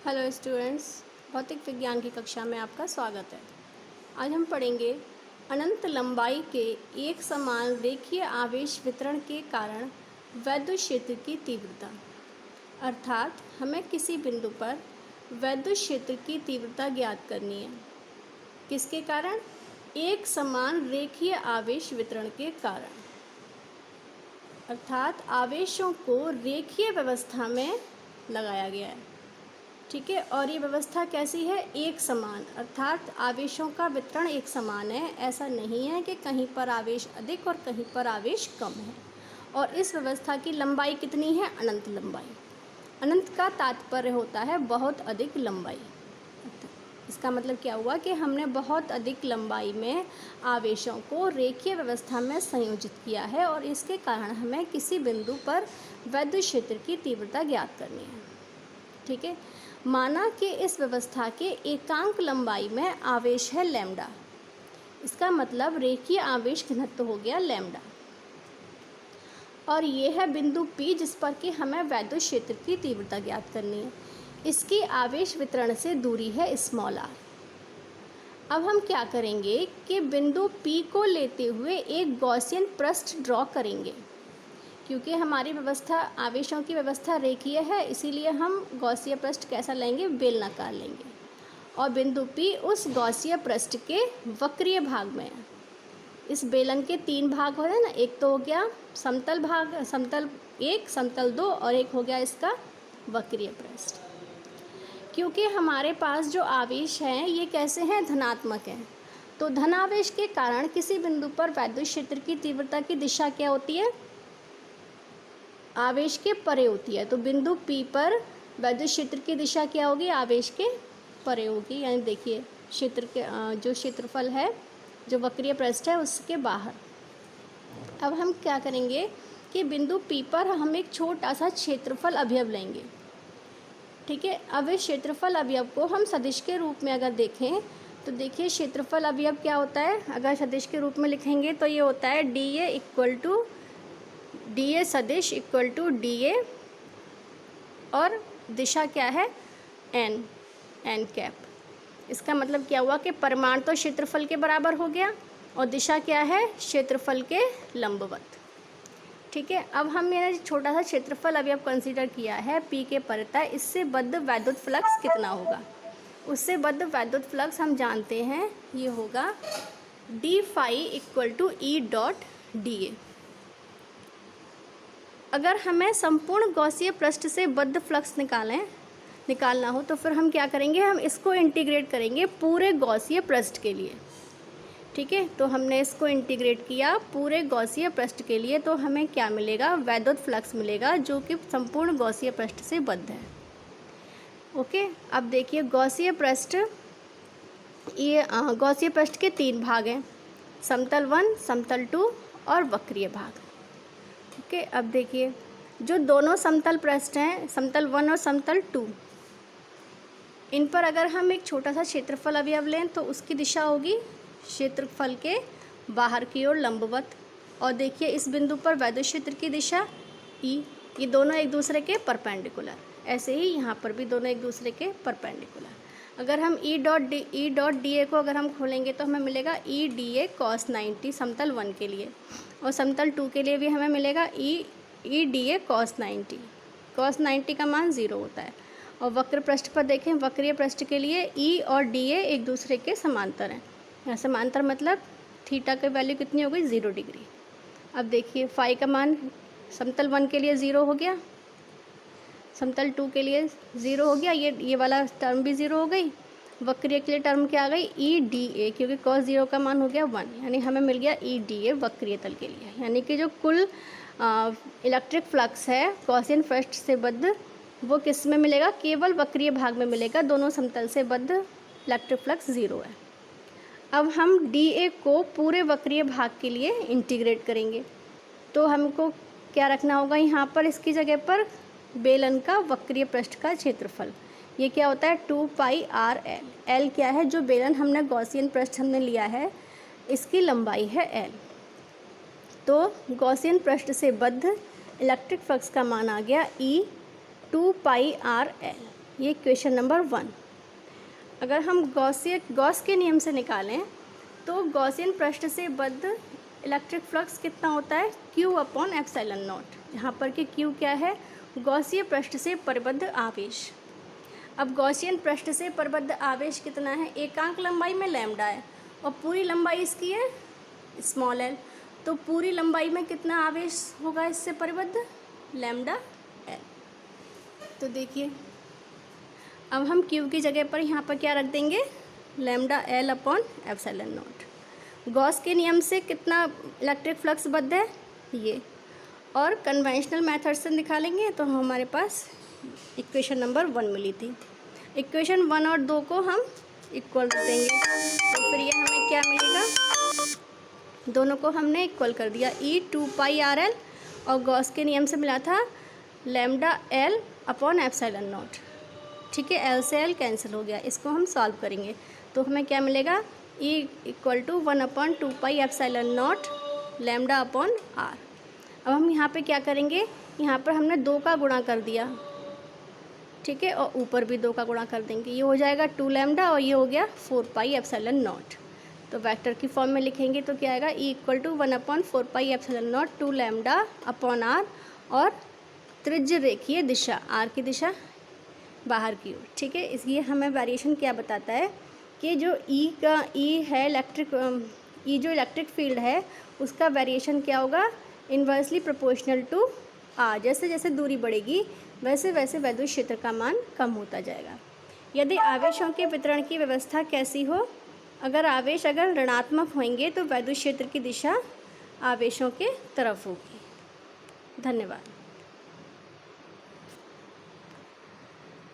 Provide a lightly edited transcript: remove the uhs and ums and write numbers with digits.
Hello students, भौतिक विज्ञान की कक्षा में आपका स्वागत है। आज हम पढ़ेंगे अनंत लंबाई के एक समान रेखीय आवेश वितरण के कारण वैद्युत क्षेत्र की तीव्रता। अर्थात हमें किसी बिंदु पर वैद्युत क्षेत्र की तीव्रता ज्ञात करनी है। किसके कारण? एक समान रेखीय आवेश वितरण के कारण। अर्थात आवेशों को रेखीय व्यवस्था में लगाया गया है। ठीक है, और ये व्यवस्था कैसी है? एक समान, अर्थात आवेशों का वितरण एक समान है। ऐसा नहीं है कि कहीं पर आवेश अधिक और कहीं पर आवेश कम है। और इस व्यवस्था की लंबाई कितनी है? अनंत लंबाई। अनंत का तात्पर्य होता है बहुत अधिक लंबाई। इसका मतलब क्या हुआ कि हमने बहुत अधिक लंबाई में आवेशों को रेखीय व्यवस्था में संयोजित किया है और इसके कारण हमें किसी बिंदु पर वैद्युत क्षेत्र की तीव्रता ज्ञात करनी है। ठीक है, माना कि इस व्यवस्था के एकांक लंबाई में आवेश है लैम्डा। इसका मतलब रेखीय आवेश घनत्व हो गया लैम्डा। और ये है बिंदु P जिस पर कि हमें वैद्युत क्षेत्र की तीव्रता ज्ञात करनी है। इसकी आवेश वितरण से दूरी है स्मॉल r। अब हम क्या करेंगे कि बिंदु P को लेते हुए एक गॉसियन पृष्ठ ड्रॉ करेंगे। क्योंकि हमारी व्यवस्था, आवेशों की व्यवस्था रेखीय है, इसीलिए हम गॉसीय पृष्ठ कैसा लेंगे? बेलनाकार लेंगे। और बिंदु P उस गॉसीय पृष्ठ के वक्रीय भाग में है। इस बेलन के 3 भाग हो रहे हैं ना, एक तो हो गया समतल भाग, समतल 1, समतल 2 और एक हो गया इसका वक्रीय पृष्ठ। क्योंकि हमारे पास जो आवेश हैं ये कैसे हैं? धनात्मक हैं। तो धनावेश के कारण किसी बिंदु पर वैद्युत क्षेत्र की तीव्रता की दिशा क्या होती है? आवेश के परे होती है। तो बिंदु P पर वैद्युत क्षेत्र की दिशा क्या होगी? आवेश के परे होगी। यानी देखिए क्षेत्र के जो क्षेत्रफल है, जो वक्रीय पृष्ठ है उसके बाहर। अब हम क्या करेंगे कि बिंदु P पर हम एक छोटा सा क्षेत्रफल अवयव लेंगे। ठीक है, अब इस क्षेत्रफल अवयव को हम सदिश के रूप में अगर देखें तो देखिए क्षेत्रफल अवयव क्या होता है? अगर सदिश के रूप में लिखेंगे तो ये होता है dA इक्वल टू dA सदिश इक्वल टू dA और दिशा क्या है? n cap. इसका मतलब क्या हुआ कि परिमाण तो क्षेत्रफल के बराबर हो गया और दिशा क्या है? क्षेत्रफल के लंबवत। ठीक है, अब हमने छोटा सा क्षेत्रफल अवयव कंसीडर किया है P के परितः। इससे बद्ध वैद्युत फ्लक्स कितना होगा? उससे बद्ध वैद्युत फ्लक्स हम जानते हैं ये होगा d phi equal to E dot dA। अगर हमें संपूर्ण गॉसीय पृष्ठ से बद्ध फ्लक्स निकालना हो तो फिर हम क्या करेंगे? हम इसको इंटीग्रेट करेंगे पूरे गॉसीय पृष्ठ के लिए। ठीक है, तो हमने इसको इंटीग्रेट किया पूरे गॉसीय पृष्ठ के लिए, तो हमें क्या मिलेगा? वैद्युत फ्लक्स मिलेगा जो कि संपूर्ण गॉसीय पृष्ठ से बद्ध है। ओके, अब देखिए गॉसीय पृष्ठ, ये गॉसीय पृष्ठ के 3 भाग हैं, समतल 1, समतल 2 और वक्रीय भाग। ओके, अब देखिए जो दोनों समतल पृष्ठ हैं, समतल 1 और समतल 2, इन पर अगर हम एक छोटा सा क्षेत्रफल अवयव लें तो उसकी दिशा होगी क्षेत्रफल के बाहर की ओर लंबवत। और देखिए इस बिंदु पर वैद्युत क्षेत्र की दिशा E, ये दोनों एक दूसरे के परपेंडिकुलर। ऐसे ही यहाँ पर भी दोनों एक दूसरे के परपेंडिकुलर। अगर हम E डॉट dA को अगर हम खोलेंगे तो हमें मिलेगा E dA cos 90 समतल 1 के लिए, और समतल 2 के लिए भी हमें मिलेगा E dA cos 90। cos 90 का मान 0 होता है। और वक्र पृष्ठ पर देखें, वक्रीय पृष्ठ के लिए E और dA एक दूसरे के समांतर हैं। यहाँ समांतर मतलब थीटा की वैल्यू कितनी हो गई? 0 डिग्री। अब देखिए फाई का मान समतल 1 के लिए 0 हो गया, समतल 2 के लिए 0 हो गया, ये वाला टर्म भी 0 हो गई। वक्रीय के लिए टर्म क्या आ गई? E dA, क्योंकि cos 0 का मान हो गया 1, यानी हमें मिल गया E dA वक्रीय तल के लिए। यानी कि जो कुल इलेक्ट्रिक फ्लक्स है गॉसियन पृष्ठ से बद्ध, वो किस में मिलेगा? केवल वक्रीय भाग में मिलेगा। दोनों समतल से बद्ध इलेक्ट्रिक फ्लक्स 0 है। अब हम dA को पूरे वक्रीय भाग के लिए इंटीग्रेट करेंगे, तो हमको क्या रखना होगा यहाँ पर? इसकी जगह पर बेलन का वक्रीय पृष्ठ का क्षेत्रफल, ये क्या होता है? 2 पाई r l। l क्या है? जो बेलन हमने गॉसियन पृष्ठ हमने लिया है इसकी लंबाई है l। तो गॉसियन पृष्ठ से बद्ध इलेक्ट्रिक फ्लक्स का मान आ गया E 2 पाई r l। ये इक्वेशन नंबर 1। अगर हम गॉस के नियम से निकालें तो गॉसियन पृष्ठ से बद्ध इलेक्ट्रिक फ्लक्स कितना होता है, Q/ε0, जहाँ पर कि Q क्या है, गॉसीय पृष्ठ से परिबद्ध आवेश। अब गॉसियन पृष्ठ से परिबद्ध आवेश कितना है, एकांक लंबाई में लैम्डा है और पूरी लंबाई इसकी है स्मॉल l, तो पूरी लंबाई में कितना आवेश होगा इससे परिबद्ध, लैम्डा l। तो देखिए अब हम Q की जगह पर यहाँ पर क्या रख देंगे, लैम्डा L/ε0। गॉस के नियम से कितना इलेक्ट्रिक फ्लक्स बद्ध है ये, और कन्वेंशनल मेथड से निकालेंगे तो हमारे पास इक्वेशन नंबर 1 मिली थी। इक्वेशन 1 और 2 को हम इक्वल कर देंगे तो फिर ये हमें क्या मिलेगा, दोनों को हमने इक्वल कर दिया, E2πrl और गॉस के नियम से मिला था लैम्डा L/ε0। ठीक है, L से L कैंसिल हो गया, इसको हम सॉल्व करेंगे तो हमें क्या मिलेगा, E=1/2πε0 λ/r। अब हम यहाँ पे क्या करेंगे, यहाँ पर हमने 2 का गुणा कर दिया, ठीक है, और ऊपर भी 2 का गुणा कर देंगे, ये हो जाएगा 2 लैम्डा और ये हो गया 4πε0। तो वेक्टर की फॉर्म में लिखेंगे तो क्या आएगा, E=1/4πε0 2 λ/r, और त्रिज्य रेखीय दिशा r की दिशा बाहर की ओर। ठीक है, इसलिए हमें वेरिएशन क्या बताता है कि जो E है जो इलेक्ट्रिक फील्ड है उसका वेरिएशन क्या होगा, इन्वर्सली प्रोपोर्शनल टू r। जैसे जैसे दूरी बढ़ेगी वैसे वैसे विद्युत क्षेत्र का मान कम होता जाएगा। यदि आवेशों के वितरण की व्यवस्था कैसी हो, अगर आवेश ऋणात्मक होंगे तो विद्युत क्षेत्र की दिशा आवेशों के तरफ होगी। धन्यवाद।